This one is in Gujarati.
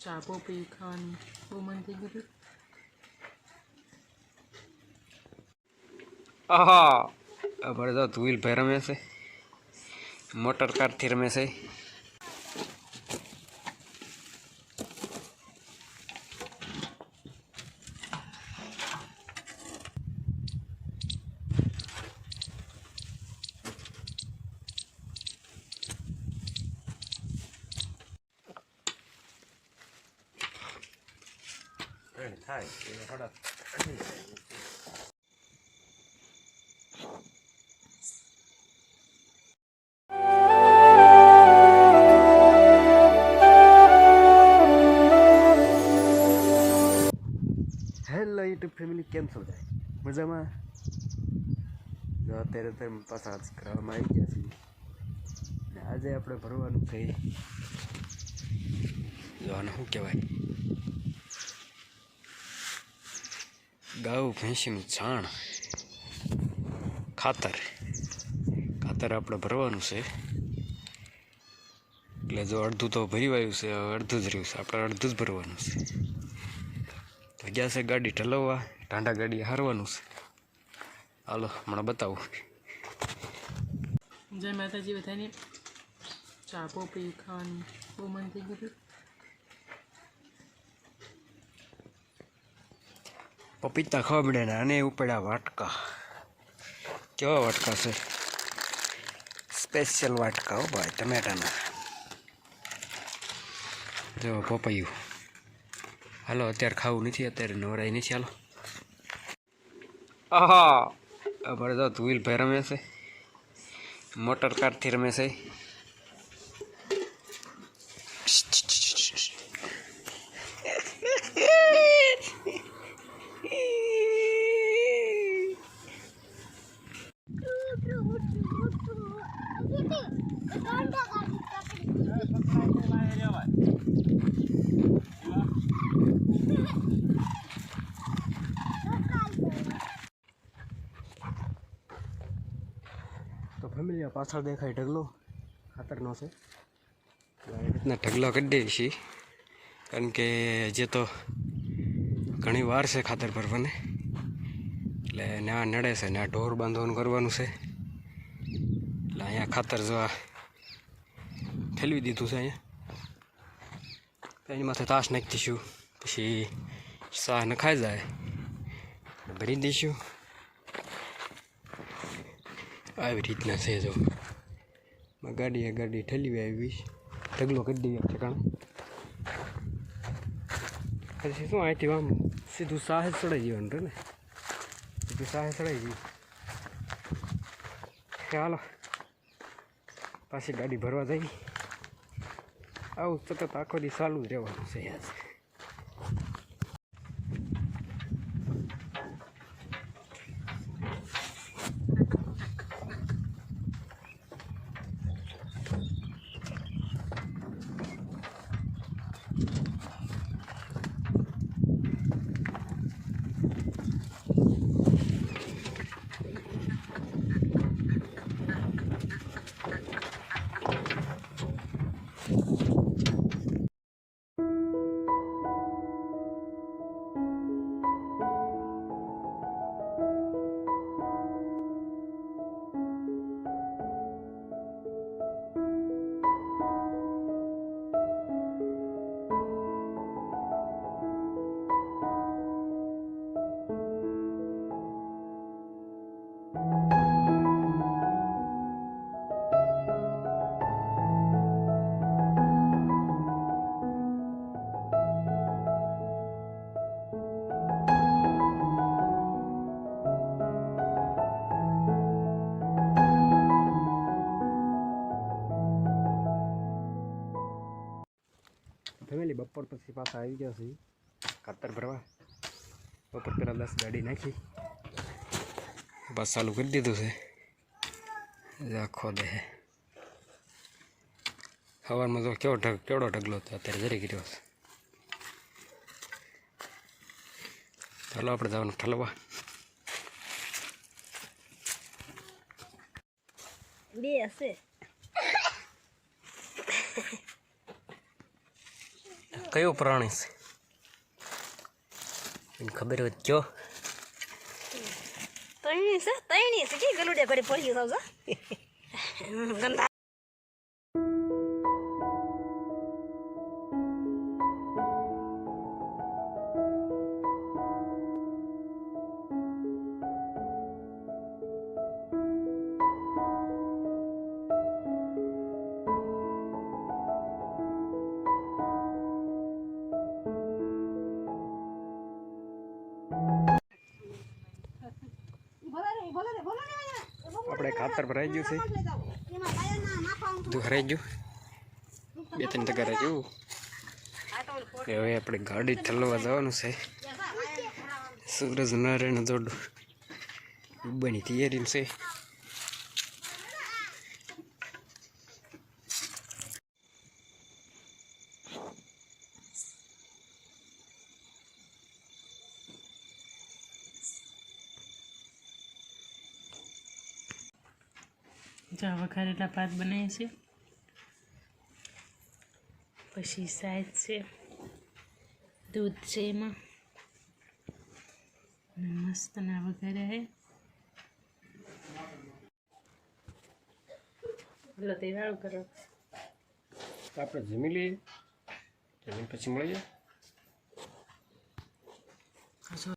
ચા પોપી ખાવાની બહુ મન થઈ ગયું. આહા અમારે તો ટુ વ્હીલ ભાઈ રમે છે, મોટર કારથી રમે છે. થાય હેલો યુટ્યુબ ફેમિલી, કેમ છો બધા? મજામાં? જો અત્યારે તમે પાછા કરવામાં આવી ગયા છીએ ને આજે આપણે ભરવાનું છે. જો આને શું કહેવાય, ગાઉ ભેંસીનું છાણ ખાતર આપણે ભરવાનું છે. એટલે જો અડધું તો ભરી વાયું છે, અડધું જ રહ્યું છે, આપણે અડધું જ ભરવાનું છે. તો ગયા છે ગાડી ઠલવવા, ટાંડા ગાડી હારવાનું છે. હાલો હમણાં બતાવું. જય માતાજી બધાને. ચા પોપી ખાવાની બહુ મન થઈ ગયું. પપીતા ખાવા મળે ને આને ઉપડ્યા વાટકા. કેવા વાટકા છે? સ્પેશિયલ વાટકા હો ભાઈ, ટમેટાના. જો પપૈયું. હાલો અત્યારે ખાવું નથી, અત્યારે નવરાઈ નથી. હાલો. આહા અમારે તો ટુ વ્હીલ ભાઈ રમે છે, મોટર કારથી રમે છે. તો ફેમિલી પાછળ દેખાય ઢગલો ખાતરનો છે. આવી રીતના ઢગલો કરી દઈએ છીએ, કારણ કે જે તો ઘણી વાર છે ખાતર ભરવાને. એટલે ના નડે છે ને આ ઢોર બાંધવાનું કરવાનું છે. એટલે અહીંયા ખાતર જોવા ઠેલવી દીધું છે. અહીંયા એની માથે તાશ નાખી દઈશું, પછી શાહ નખાઈ જાય ભરી દઈશું. આવી રીતના છે. જો ગાડી ઠેલવી આવી, ઢગલો કરી દઈએ ઠેકાણે. પછી શું અહીંથી આમ સીધું સાહે ચડાઈ જવાનું રહે ને, સીધું સાહે ચડાઈ જઈએ. ચાલો પાછી ગાડી ભરવા જઈ. આવું સતત આખો દી ચાલુ જ રહેવાનું છે યાર. ફેમિલી બપોર પછી પાછા આવી ગયા છે ખાતર ભરવા. બપોર પહેલાં 10 ગાડી નાખી, બસ ચાલુ કરી દીધું છે. આખો દે સવારમાં તો કેવડો ઢગલો હતો, અત્યારે જરી ગયો છે. ચાલો આપણે જવાનું ઠલવા. બે હશે કયો પ્રાણી છે એને ખબર હોય કયો તૈણી છે કે ગલુડે કરી પડ્યું સાવ ગંદા આપણે ખાતર ભરાઈ ગયું છે બધું ભરાઈ ગયું 2-3 ટકા રહી ગયું હવે આપણે ગાડી ઠલવા જવાનું છે સૂરજ નારાયણ જોડ ડૂબવાની તૈયારી છે જા વઘારેલા ભાત બનાવીએ છીએ પછી સાઈડ છે દૂધ છે એમાં મસ્ત ના વઘાર્યા હે બોલો તે વાળું કરો આપણે જમી લઈએ જમીન પછી મળીએ હજુ